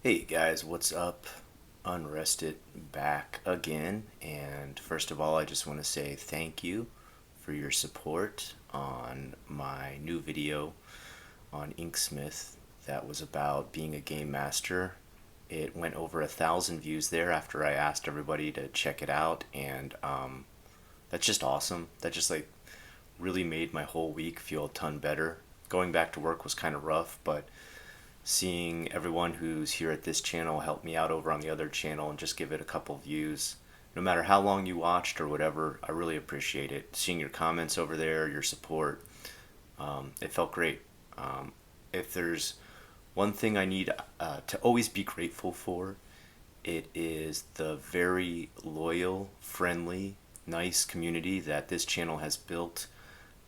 Hey guys, what's up? Unrested back again. And first of all, I just want to say thank you for your support on my new video on Inksmith that was about being a game master. It went over 1,000 views there after I asked everybody to check it out, and that's just awesome. That just like really made my whole week feel a ton better. Going back to work was kind of rough, but seeing everyone who's here at this channel help me out over on the other channel and just give it a couple views, no matter how long you watched or whatever, I really appreciate it. Seeing your comments over there, your support, it felt great. If there's one thing I need to always be grateful for, it is the very loyal, friendly, nice community that this channel has built.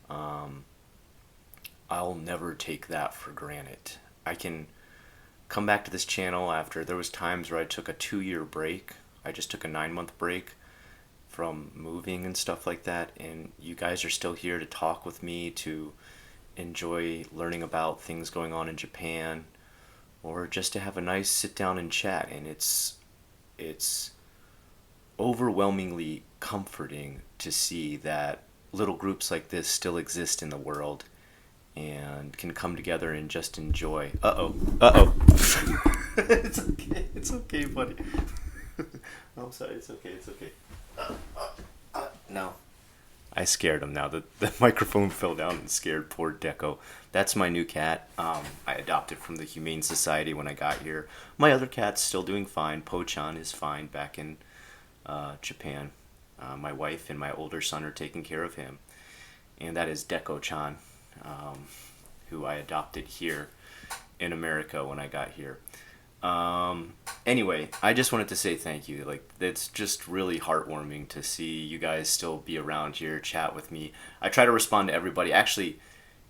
I'll never take that for granted. I can come back to this channel after there was times where I took a 2 year break. I just took a 9 month break from moving and stuff like that, and you guys are still here to talk with me, to enjoy learning about things going on in Japan, or just to have a nice sit down and chat. And it's overwhelmingly comforting to see that little groups like this still exist in the world and can come together and just enjoy. Uh oh. Uh oh. It's okay. It's okay, buddy. I'm sorry. It's okay. It's okay. No. I scared him now. The microphone fell down and scared poor Deco. That's my new cat. I adopted from the Humane Society when I got here. My other cat's still doing fine. Po-chan is fine back in Japan. My wife and my older son are taking care of him. And that is Deco-chan, who I adopted here in America when I got here. Anyway, I just wanted to say thank you. Like, it's just really heartwarming to see you guys still be around here, chat with me. I try to respond to everybody. Actually,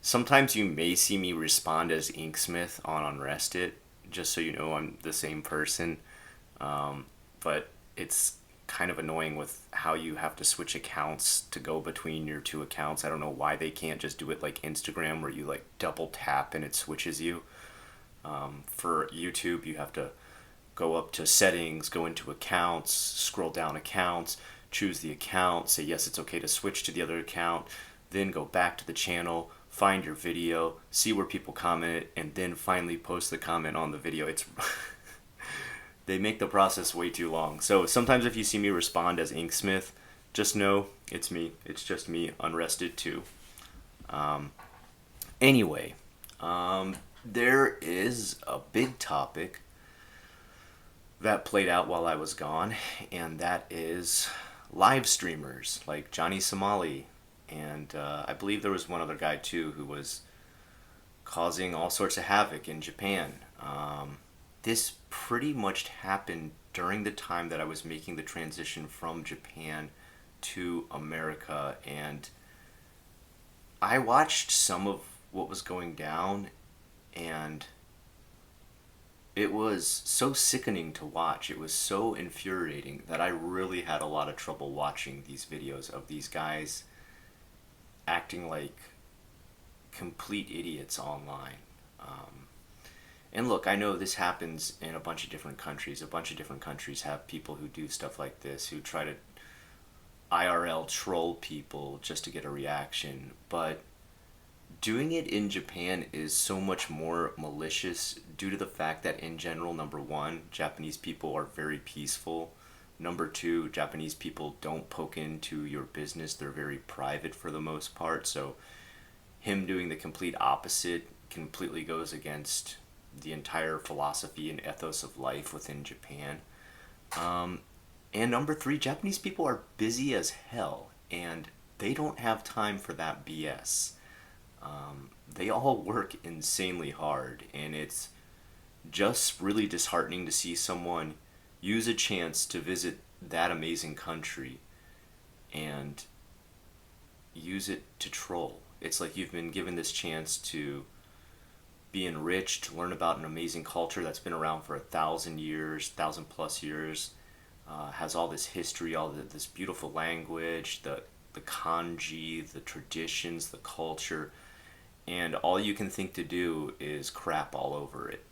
sometimes you may see me respond as Inksmith on Unrested, just so you know I'm the same person. But it's kind of annoying with how you have to switch accounts to go between your two accounts. I don't know why they can't just do it like Instagram where you like double tap and it switches you. For YouTube, you have to go up to settings, go into accounts, scroll down accounts, choose the account, say yes, it's okay to switch to the other account, then go back to the channel, find your video, see where people comment, and then finally post the comment on the video. It's they make the process way too long. So sometimes if you see me respond as Inksmith, just know it's me. It's just me, unrested too. Anyway, there is a big topic that played out while I was gone, and that is live streamers like Johnny Somali, and I believe there was one other guy too who was causing all sorts of havoc in Japan. This pretty much happened during the time that I was making the transition from Japan to America, and I watched some of what was going down, and it was so sickening to watch. It was so infuriating that I really had a lot of trouble watching these videos of these guys acting like complete idiots online. And look, I know this happens in a bunch of different countries. A bunch of different countries have people who do stuff like this, who try to IRL troll people just to get a reaction. But doing it in Japan is so much more malicious due to the fact that, in general, number one, Japanese people are very peaceful. Number two, Japanese people don't poke into your business. They're very private for the most part. So him doing the complete opposite completely goes against the entire philosophy and ethos of life within Japan. And number three, Japanese people are busy as hell, and they don't have time for that BS. They all work insanely hard, and it's just really disheartening to see someone use a chance to visit that amazing country and use it to troll. It's like you've been given this chance to be enriched, learn about an amazing culture that's been around for 1,000 years, 1,000+ years, has all this history, this beautiful language, the kanji, the traditions, the culture, and all you can think to do is crap all over it.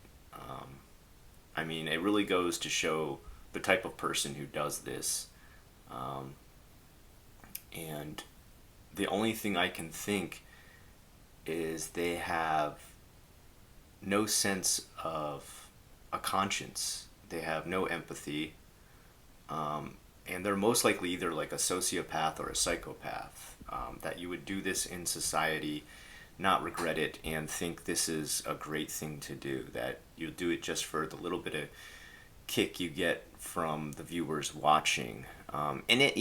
I mean, it really goes to show the type of person who does this. And the only thing I can think is they have no sense of a conscience. They have no empathy. And they're most likely either like a sociopath or a psychopath. That you would do this in society, not regret it, and think this is a great thing to do. That you'll do it just for the little bit of kick you get from the viewers watching. And it,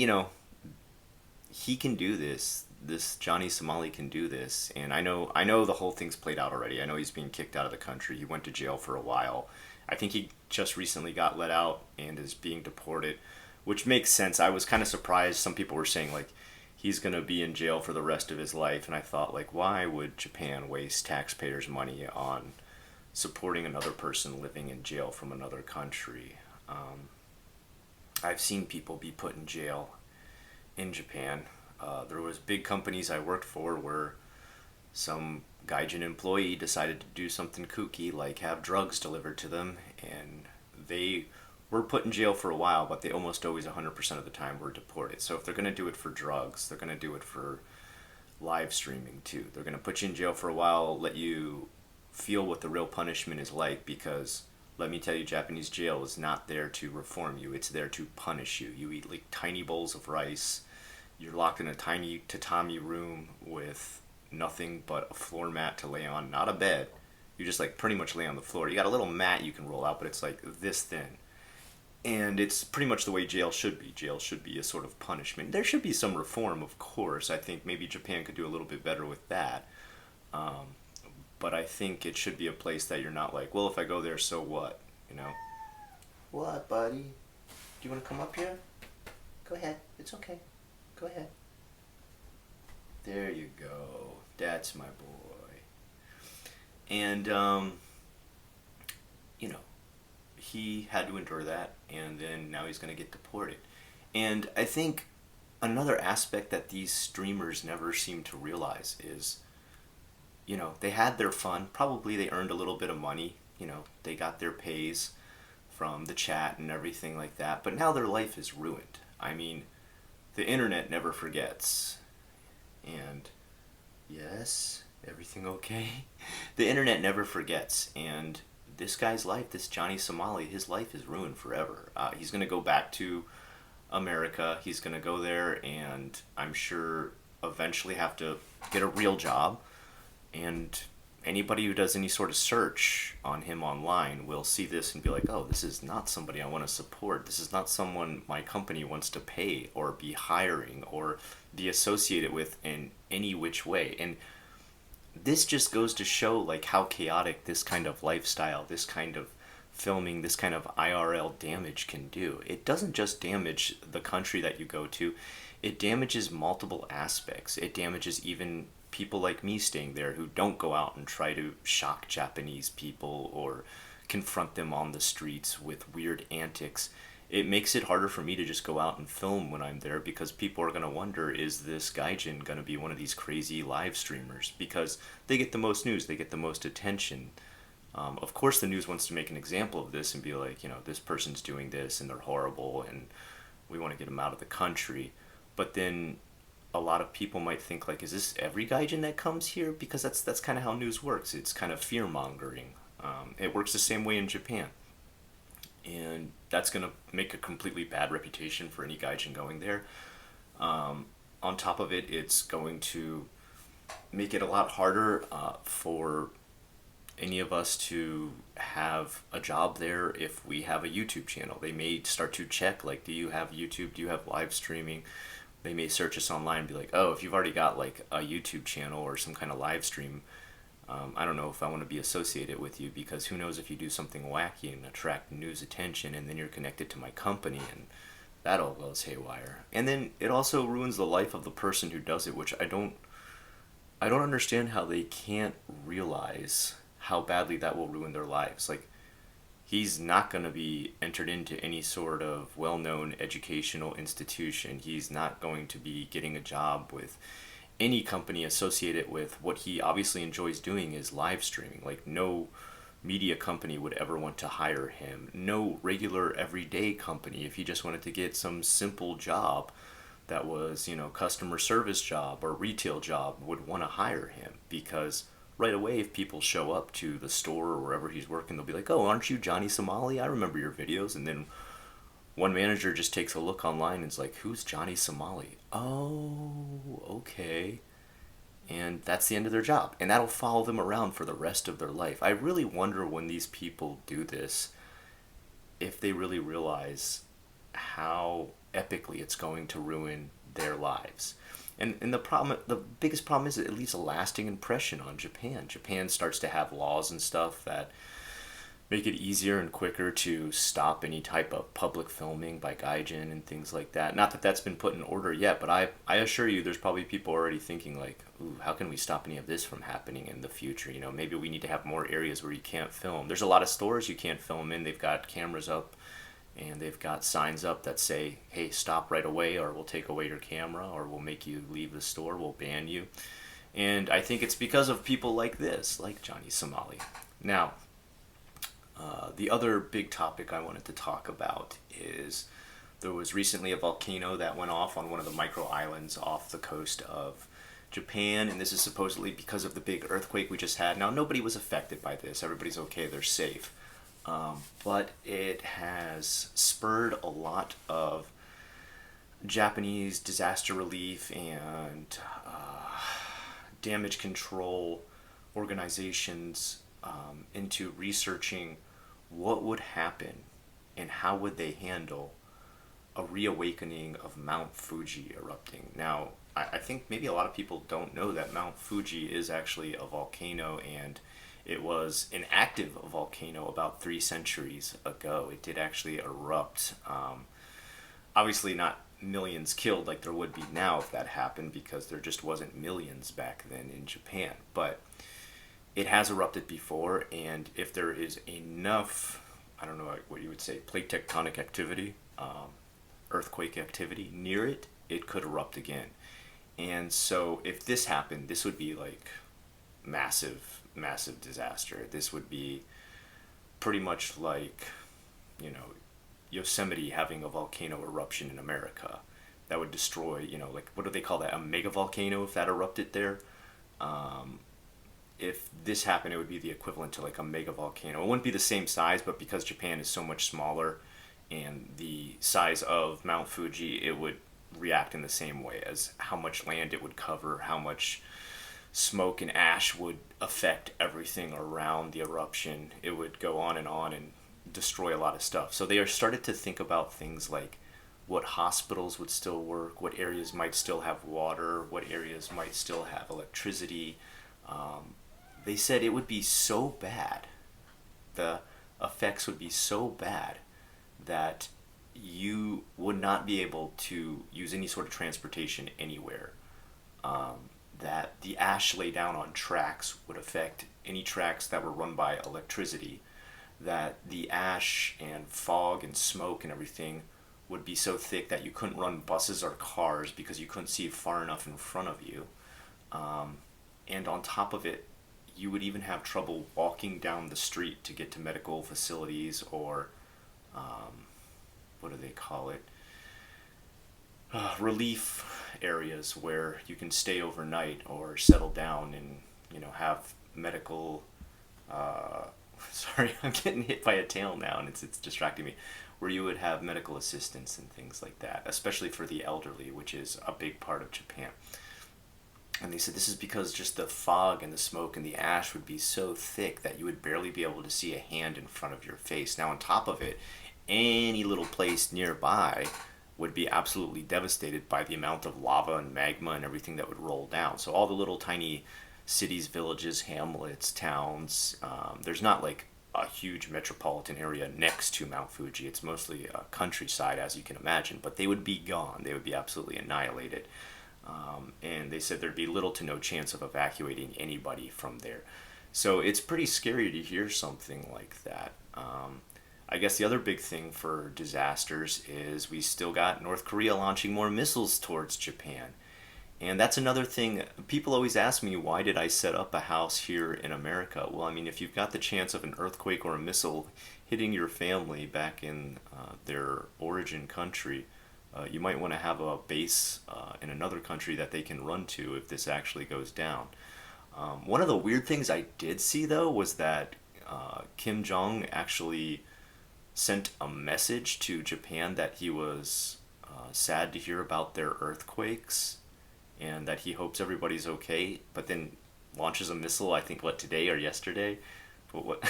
he can do this. This Johnny Somali can do this, and I know the whole thing's played out already. I know he's being kicked out of the country. He went to jail for a while. I think he just recently got let out and is being deported, which makes sense. I was kind of surprised. Some people were saying like he's gonna be in jail for the rest of his life, and I thought like, why would Japan waste taxpayers' money on supporting another person living in jail from another country? I've seen people be put in jail in Japan. There was big companies I worked for where some gaijin employee decided to do something kooky, like have drugs delivered to them, and they were put in jail for a while, but they almost always 100% of the time were deported. So if they're going to do it for drugs, they're going to do it for live streaming too. They're going to put you in jail for a while, let you feel what the real punishment is like, because let me tell you, Japanese jail is not there to reform you. It's there to punish you. You eat like tiny bowls of rice. You're locked in a tiny tatami room with nothing but a floor mat to lay on, not a bed. You just like pretty much lay on the floor. You got a little mat you can roll out, but it's like this thin. And it's pretty much the way jail should be. Jail should be a sort of punishment. There should be some reform, of course. I think maybe Japan could do a little bit better with that. But I think it should be a place that you're not like, well, if I go there, so what? You know? What, buddy? Do you want to come up here? Go ahead. It's okay. Go ahead. There you go. That's my boy. And, he had to endure that, and then now he's going to get deported. And I think another aspect that these streamers never seem to realize is, they had their fun. Probably they earned a little bit of money. They got their pays from the chat and everything like that. But now their life is ruined. I mean, the internet never forgets. And yes, everything okay? The internet never forgets. And this guy's life, this Johnny Somali, his life is ruined forever. He's going to go back to America. He's going to go there and I'm sure eventually have to get a real job. And anybody who does any sort of search on him online will see this and be like, oh, this is not somebody I want to support. This is not someone my company wants to pay or be hiring or be associated with in any which way. And this just goes to show like how chaotic this kind of lifestyle, this kind of filming, this kind of IRL damage can do. It doesn't just damage the country that you go to, it damages multiple aspects. It damages even people like me staying there who don't go out and try to shock Japanese people or confront them on the streets with weird antics. It makes it harder for me to just go out and film when I'm there because people are going to wonder, is this gaijin going to be one of these crazy live streamers? Because they get the most news, they get the most attention. Of course the news wants to make an example of this and be like, this person's doing this and they're horrible and we want to get them out of the country. But then a lot of people might think like, is this every gaijin that comes here? Because that's kind of how news works. It's kind of fear-mongering. It works the same way in Japan. And that's going to make a completely bad reputation for any gaijin going there. On top of it, it's going to make it a lot harder for any of us to have a job there if we have a YouTube channel. They may start to check, like, do you have YouTube? Do you have live streaming? They may search us online and be like, oh, if you've already got, like, a YouTube channel or some kind of live stream, I don't know if I want to be associated with you because who knows if you do something wacky and attract news attention and then you're connected to my company and that all goes haywire. And then it also ruins the life of the person who does it, which I don't understand how they can't realize how badly that will ruin their lives. Like, he's not going to be entered into any sort of well-known educational institution. He's not going to be getting a job with any company associated with what he obviously enjoys doing is live streaming. Like, no media company would ever want to hire him. No regular everyday company, if he just wanted to get some simple job that was, customer service job or retail job, would want to hire him, because right away, if people show up to the store or wherever he's working, they'll be like, "Oh, aren't you Johnny Somali? I remember your videos." And then one manager just takes a look online and is like, "Who's Johnny Somali?" "Oh, okay." And that's the end of their job. And that'll follow them around for the rest of their life. I really wonder, when these people do this, if they really realize how epically it's going to ruin their lives. And the biggest problem is it leaves a lasting impression on Japan. Japan starts to have laws and stuff that make it easier and quicker to stop any type of public filming by gaijin and things like that. Not that that's been put in order yet, but I assure you there's probably people already thinking like, "Ooh, how can we stop any of this from happening in the future? Maybe we need to have more areas where you can't film." There's a lot of stores you can't film in. They've got cameras up and they've got signs up that say, "Hey, stop right away, or we'll take away your camera, or we'll make you leave the store, we'll ban you." And I think it's because of people like this, like Johnny Somali. Now, the other big topic I wanted to talk about is there was recently a volcano that went off on one of the micro islands off the coast of Japan, and this is supposedly because of the big earthquake we just had. Now, nobody was affected by this. Everybody's okay. They're safe. But it has spurred a lot of Japanese disaster relief and damage control organizations into researching what would happen and how would they handle a reawakening of Mount Fuji erupting. Now, I think maybe a lot of people don't know that Mount Fuji is actually a volcano, and it was an active volcano about 3 centuries ago. It did actually erupt. Obviously not millions killed like there would be now if that happened, because there just wasn't millions back then in Japan. But it has erupted before, and if there is enough, I don't know what you would say, plate tectonic activity, earthquake activity near it, it could erupt again. And so if this happened, this would be like massive, massive disaster. This would be pretty much like, Yosemite having a volcano eruption in America. That would destroy, like, what do they call that? A mega volcano if that erupted there. If this happened, it would be the equivalent to like a mega volcano. It wouldn't be the same size, but because Japan is so much smaller and the size of Mount Fuji, it would react in the same way as how much land it would cover, how much smoke and ash would affect everything around the eruption. It would go on and destroy a lot of stuff. So they are started to think about things like what hospitals would still work, what areas might still have water, what areas might still have electricity. They said it would be so bad, the effects would be so bad that you would not be able to use any sort of transportation anywhere. That the ash lay down on tracks would affect any tracks that were run by electricity. That the ash and fog and smoke and everything would be so thick that you couldn't run buses or cars because you couldn't see far enough in front of you. And on top of it, you would even have trouble walking down the street to get to medical facilities or, what do they call it? Relief areas where you can stay overnight or settle down and, have medical, sorry, I'm getting hit by a tail now and it's distracting me, where you would have medical assistance and things like that, especially for the elderly, which is a big part of Japan. And they said this is because just the fog and the smoke and the ash would be so thick that you would barely be able to see a hand in front of your face. Now, on top of it, any little place nearby would be absolutely devastated by the amount of lava and magma and everything that would roll down. So all the little tiny cities, villages, hamlets, towns, there's not like a huge metropolitan area next to Mount Fuji. It's mostly a countryside, as you can imagine, but they would be gone. They would be absolutely annihilated. And they said there'd be little to no chance of evacuating anybody from there. So it's pretty scary to hear something like that. I guess the other big thing for disasters is we still got North Korea launching more missiles towards Japan. And that's another thing. People always ask me, why did I set up a house here in America? Well, I mean, if you've got the chance of an earthquake or a missile hitting your family back in their origin country, you might want to have a base in another country that they can run to if this actually goes down. One of the weird things I did see, though, was that Kim Jong actually sent a message to Japan that he was sad to hear about their earthquakes and that he hopes everybody's okay, but then launches a missile, I think, what, today or yesterday? But what?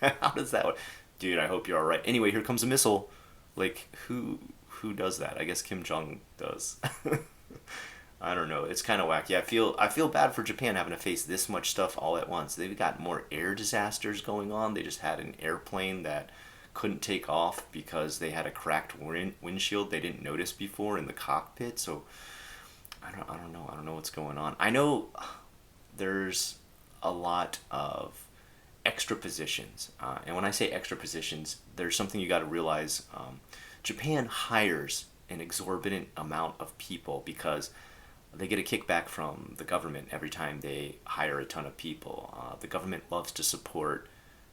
How does that work? Dude, I hope you're all right. Anyway, here comes a missile. Like, who does that? I guess Kim Jong does. I don't know. It's kind of wacky. I feel bad for Japan having to face this much stuff all at once. They've got more air disasters going on. They just had an airplane that couldn't take off because they had a cracked windshield they didn't notice before in the cockpit. So I don't know what's going on. I know there's a lot of extra positions, and when I say extra positions, there's something you got to realize. Japan hires an exorbitant amount of people because they get a kickback from the government every time they hire a ton of people. The government loves to support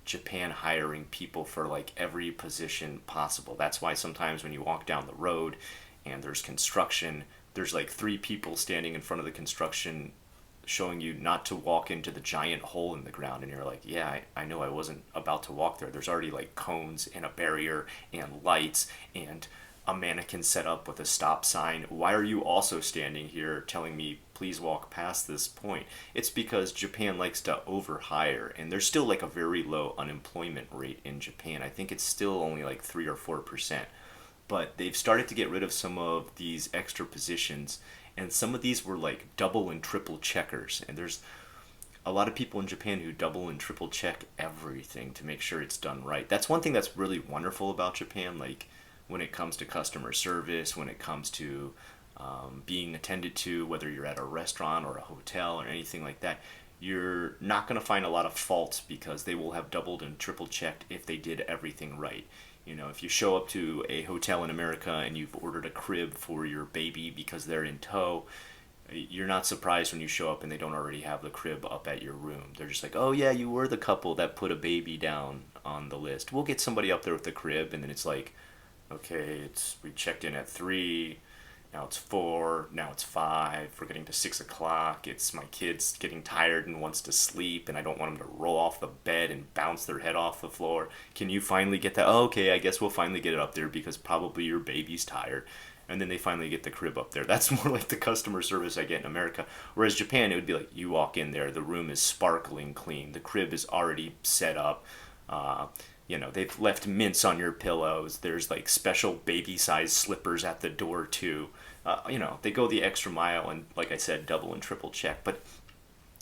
Japan hiring people for like every position possible. That's why sometimes when you walk down the road and there's construction, there's like three people standing in front of the construction showing you not to walk into the giant hole in the ground, and you're like, yeah, I know I wasn't about to walk there. There's already like cones and a barrier and lights and a mannequin set up with a stop sign. Why are you also standing here telling me please walk past this point? It's because Japan likes to overhire, and there's still like a very low unemployment rate in Japan. I think it's still only like 3 or 4%. But they've started to get rid of some of these extra positions, and some of these were like double and triple checkers, and there's a lot of people in Japan who double and triple check everything to make sure it's done right. That's one thing that's really wonderful about Japan, like when it comes to customer service, when it comes to being attended to, whether you're at a restaurant or a hotel or anything like that. You're not going to find a lot of faults because they will have doubled and triple checked if they did everything right. You know, if you show up to a hotel in America and you've ordered a crib for your baby because they're in tow, you're not surprised when you show up and they don't already have the crib up at your room. They're just like, oh yeah, you were the couple that put a baby down on the list. We'll get somebody up there with the crib, and then it's like, okay, we checked in at 3, now it's 4, now it's 5, we're getting to 6 o'clock, it's my kid's getting tired and wants to sleep, and I don't want them to roll off the bed and bounce their head off the floor. Can you finally get that? Oh, okay, I guess we'll finally get it up there because probably your baby's tired. And then they finally get the crib up there. That's more like the customer service I get in America. Whereas Japan, it would be like, you walk in there, the room is sparkling clean, the crib is already set up, they've left mints on your pillows. There's like special baby size slippers at the door too. They go the extra mile and, like I said, double and triple check. But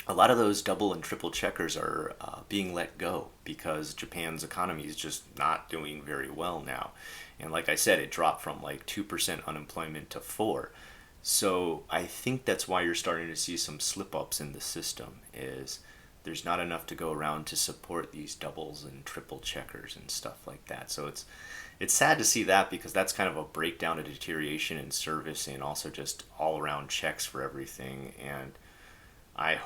a lot of those double and triple checkers are being let go because Japan's economy is just not doing very well now. And like I said, it dropped from like 2% unemployment to 4. So I think that's why you're starting to see some slip ups in the system, is there's not enough to go around to support these doubles and triple checkers and stuff like that. So it's sad to see that, because that's kind of a breakdown, a deterioration in service, and also just all around checks for everything. And I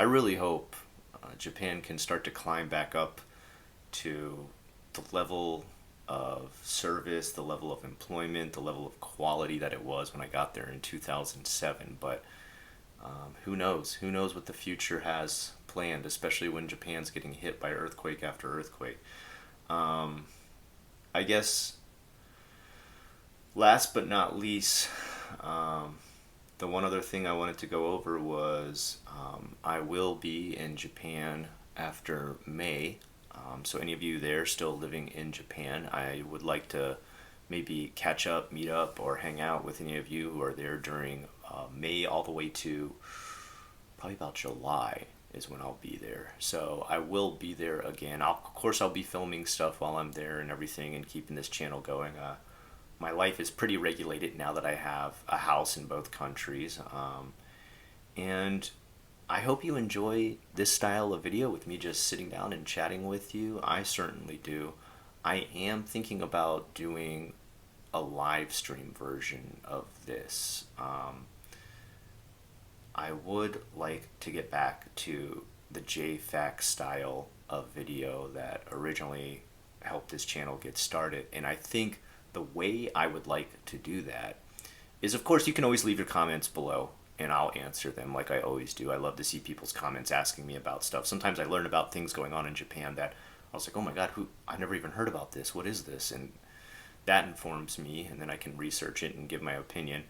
really hope Japan can start to climb back up to the level of service, the level of employment, the level of quality that it was when I got there in 2007. But who knows? Who knows what the future has planned, especially when Japan's getting hit by earthquake after earthquake. I guess last but not least, the one other thing I wanted to go over was I will be in Japan after May. So any of you there still living in Japan, I would like to maybe catch up, meet up, or hang out with any of you who are there during May all the way to probably about July is when I'll be there. So I will be there again. Of course, I'll be filming stuff while I'm there and everything, and keeping this channel going. My life is pretty regulated now that I have a house in both countries. And I hope you enjoy this style of video with me just sitting down and chatting with you. I certainly do. I am thinking about doing a live stream version of this. I would like to get back to the JFAC style of video that originally helped this channel get started. And I think the way I would like to do that is, of course, you can always leave your comments below and I'll answer them like I always do. I love to see people's comments asking me about stuff. Sometimes I learn about things going on in Japan that I was like, oh my God, I've never even heard about this. What is this? And that informs me, and then I can research it and give my opinion.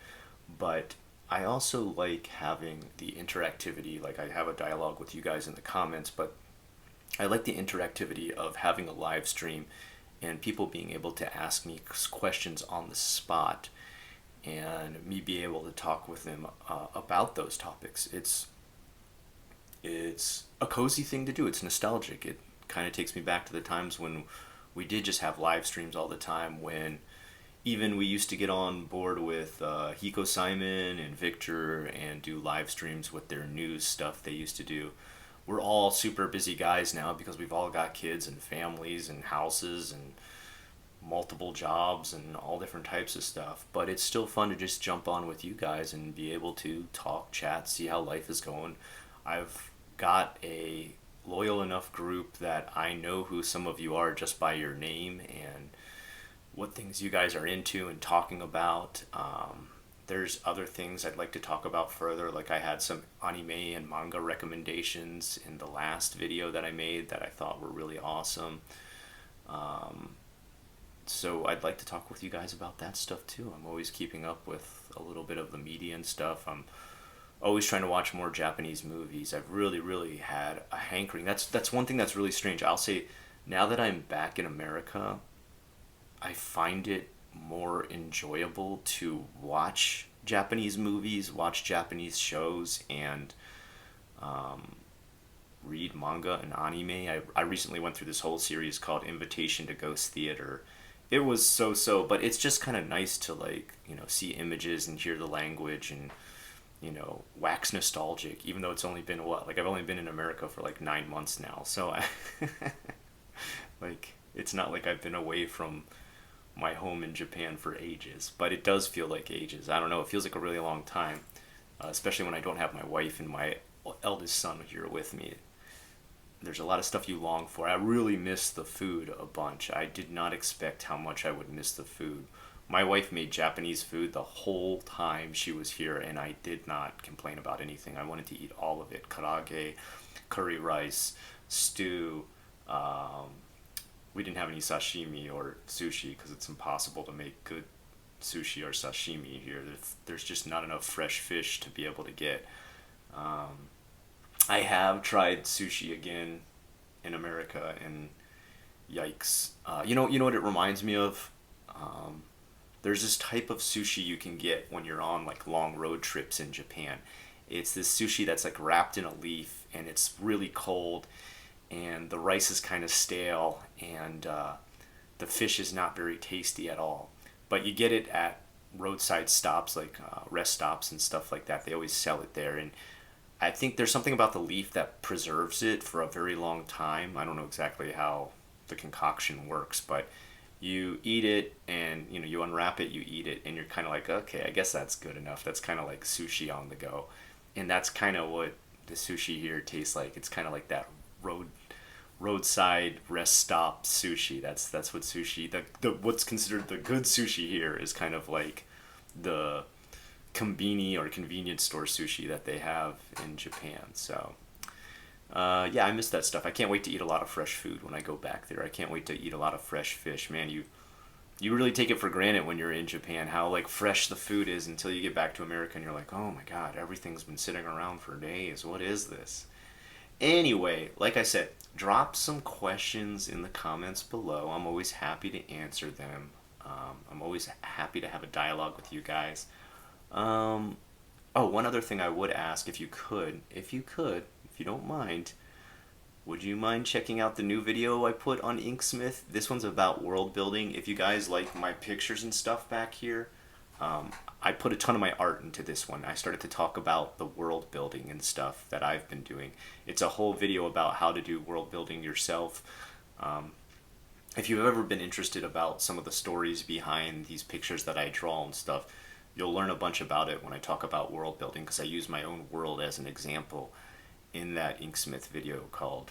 But I also like having the interactivity, like I have a dialogue with you guys in the comments, but I like the interactivity of having a live stream and people being able to ask me questions on the spot and me be able to talk with them about those topics. It's a cozy thing to do. It's nostalgic. It kind of takes me back to the times when we did just have live streams all the time, when even we used to get on board with Hiko Simon and Victor and do live streams with their news stuff they used to do. We're all super busy guys now because we've all got kids and families and houses and multiple jobs and all different types of stuff. But it's still fun to just jump on with you guys and be able to talk, chat, see how life is going. I've got a loyal enough group that I know who some of you are just by your name and what things you guys are into and talking about. There's other things I'd like to talk about further, like I had some anime and manga recommendations in the last video that I made that I thought were really awesome. So I'd like to talk with you guys about that stuff too. I'm always keeping up with a little bit of the media and stuff. I'm always trying to watch more Japanese movies. I've really had a hankering. That's one thing that's really strange. I'll say, now that I'm back in America, I find it more enjoyable to watch Japanese movies, watch Japanese shows, and read manga and anime. I recently went through this whole series called Invitation to Ghost Theater. It was so, but it's just kind of nice to, like, see images and hear the language and, wax nostalgic, even though it's only been I've only been in America for like 9 months now. So like, it's not like I've been away from my home in Japan for ages, but it does feel like ages. I don't know, it feels like a really long time, especially when I don't have my wife and my eldest son here with me. There's a lot of stuff you long for. I really miss the food a bunch. I did not expect how much I would miss the food. My wife made Japanese food the whole time she was here, and I did not complain about anything. I wanted to eat all of it. Karaage, curry rice, stew. We didn't have any sashimi or sushi because it's impossible to make good sushi or sashimi here. There's just not enough fresh fish to be able to get. I have tried sushi again in America, and yikes. You know what it reminds me of? There's this type of sushi you can get when you're on like long road trips in Japan. It's this sushi that's like wrapped in a leaf, and it's really cold, and the rice is kind of stale, and the fish is not very tasty at all. But you get it at roadside stops, like rest stops and stuff like that. They always sell it there, and I think there's something about the leaf that preserves it for a very long time. I don't know exactly how the concoction works, but you eat it and you unwrap it, you eat it, and you're kind of like, okay, I guess that's good enough. That's kind of like sushi on the go, and that's kind of what the sushi here tastes like. It's kind of like that roadside rest stop sushi. That's what sushi, the what's considered the good sushi here is kind of like the konbini or convenience store sushi that they have in Japan. So yeah, I miss that stuff. I can't wait to eat a lot of fresh food when I go back there. I can't wait to eat a lot of fresh fish. Man, you really take it for granted when you're in Japan how like fresh the food is until you get back to America and you're like, oh my God, everything's been sitting around for days. What is this? Anyway, like I said, drop some questions in the comments below. I'm always happy to answer them. I'm always happy to have a dialogue with you guys. Oh, one other thing I would ask, if you don't mind, would you mind checking out the new video I put on Inksmith? This one's about world building. If you guys like my pictures and stuff back here, I put a ton of my art into this one. I started to talk about the world building and stuff that I've been doing. It's a whole video about how to do world building yourself. If you've ever been interested about some of the stories behind these pictures that I draw and stuff, You'll learn a bunch about it when I talk about world building, because I use my own world as an example in that Inksmith video called,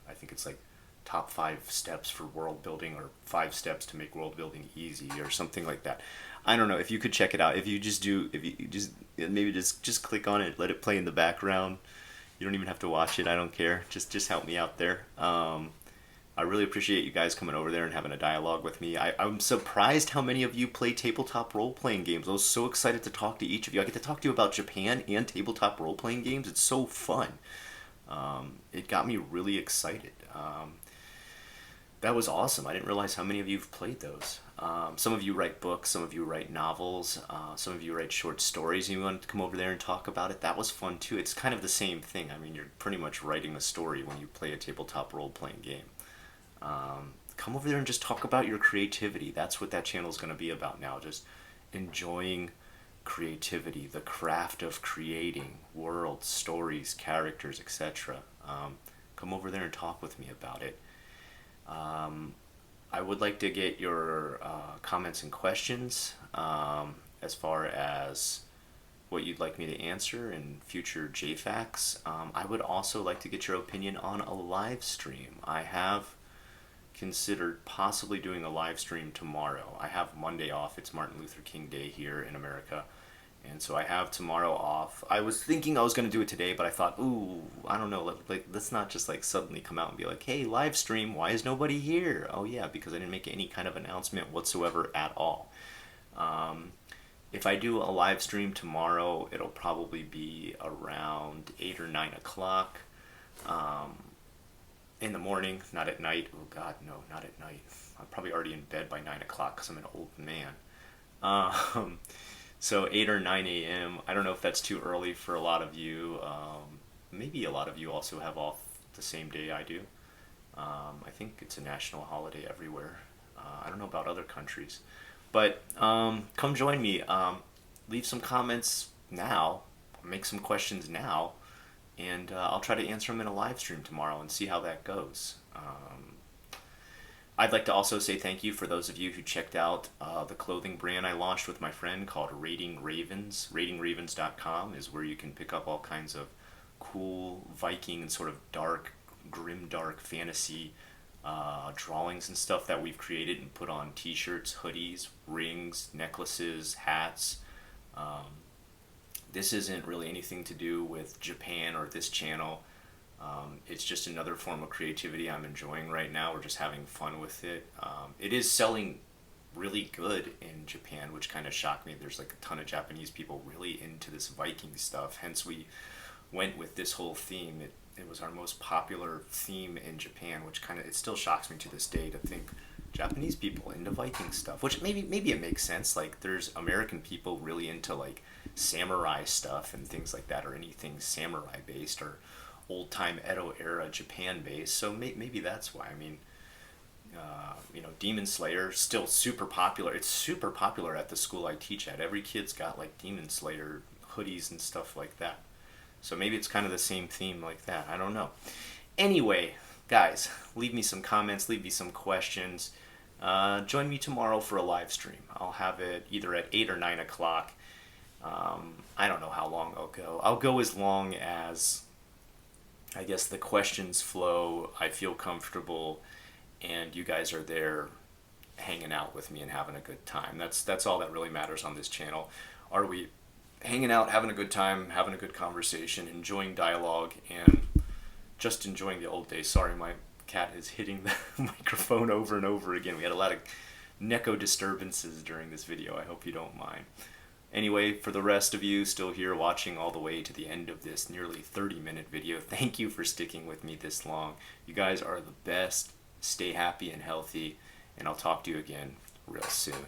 I think it's like top 5 steps for world building, or 5 steps to make world building easy, or something like that. I don't know. If you could check it out, if you just maybe just click on it, let it play in the background. You don't even have to watch it. I don't care. Just help me out there. I really appreciate you guys coming over there and having a dialogue with me. I'm surprised how many of you play tabletop role-playing games. I was so excited to talk to each of you. I get to talk to you about Japan and tabletop role-playing games. It's so fun. It got me really excited. That was awesome. I didn't realize how many of you have played those. Some of you write books, some of you write novels, some of you write short stories, and you want to come over there and talk about it. That was fun too. It's kind of the same thing. I mean, you're pretty much writing a story when you play a tabletop role-playing game. Come over there and just talk about your creativity. That's what that channel is going to be about now. Just enjoying creativity, the craft of creating worlds, stories, characters, etc. Come over there and talk with me about it. I would like to get your comments and questions as far as what you'd like me to answer in future JFAQs. I would also like to get your opinion on a live stream. I have considered possibly doing a live stream tomorrow. I have Monday off. It's Martin Luther King Day here in America. And so I have tomorrow off. I was thinking I was going to do it today, but I thought, ooh, I don't know. Let's not just like suddenly come out and be like, hey, live stream, why is nobody here? Oh yeah, because I didn't make any kind of announcement whatsoever at all. If I do a live stream tomorrow, it'll probably be around 8 or 9 o'clock in the morning, not at night. Oh God, no, not at night. I'm probably already in bed by 9 o'clock because I'm an old man. So 8 or 9 a.m. I don't know if that's too early for a lot of you. Maybe a lot of you also have off the same day I do. I think it's a national holiday everywhere. I don't know about other countries. But come join me. Leave some comments now. Make some questions now. And I'll try to answer them in a live stream tomorrow and see how that goes. I'd like to also say thank you for those of you who checked out the clothing brand I launched with my friend called Rating Ravens. RatingRavens.com is where you can pick up all kinds of cool Viking and sort of dark, grim-dark fantasy drawings and stuff that we've created and put on t-shirts, hoodies, rings, necklaces, hats. This isn't really anything to do with Japan or this channel. It's just another form of creativity I'm enjoying right now. We're just having fun with it. It is selling really good in Japan, which kind of shocked me. There's like a ton of Japanese people really into this Viking stuff. Hence we went with this whole theme. It was our most popular theme in Japan, which kind of, it still shocks me to this day to think Japanese people into Viking stuff, which maybe it makes sense. Like there's American people really into like samurai stuff and things like that, or anything samurai based or old time Edo era Japan based. So maybe that's why. I mean, Demon Slayer still super popular. It's super popular at the school I teach at. Every kid's got like Demon Slayer hoodies and stuff like that. So maybe it's kind of the same theme like that. I don't know. Anyway, guys, leave me some comments, leave me some questions. Join me tomorrow for a live stream. I'll have it either at 8 or 9 o'clock. I don't know how long I'll go. I'll go as long as, I guess, the questions flow, I feel comfortable, and you guys are there hanging out with me and having a good time. That's all that really matters on this channel. Are we hanging out, having a good time, having a good conversation, enjoying dialogue, and just enjoying the old days? Sorry, my cat is hitting the microphone over and over again. We had a lot of neko disturbances during this video. I hope you don't mind. Anyway, for the rest of you still here watching all the way to the end of this nearly 30-minute video, thank you for sticking with me this long. You guys are the best. Stay happy and healthy, and I'll talk to you again real soon.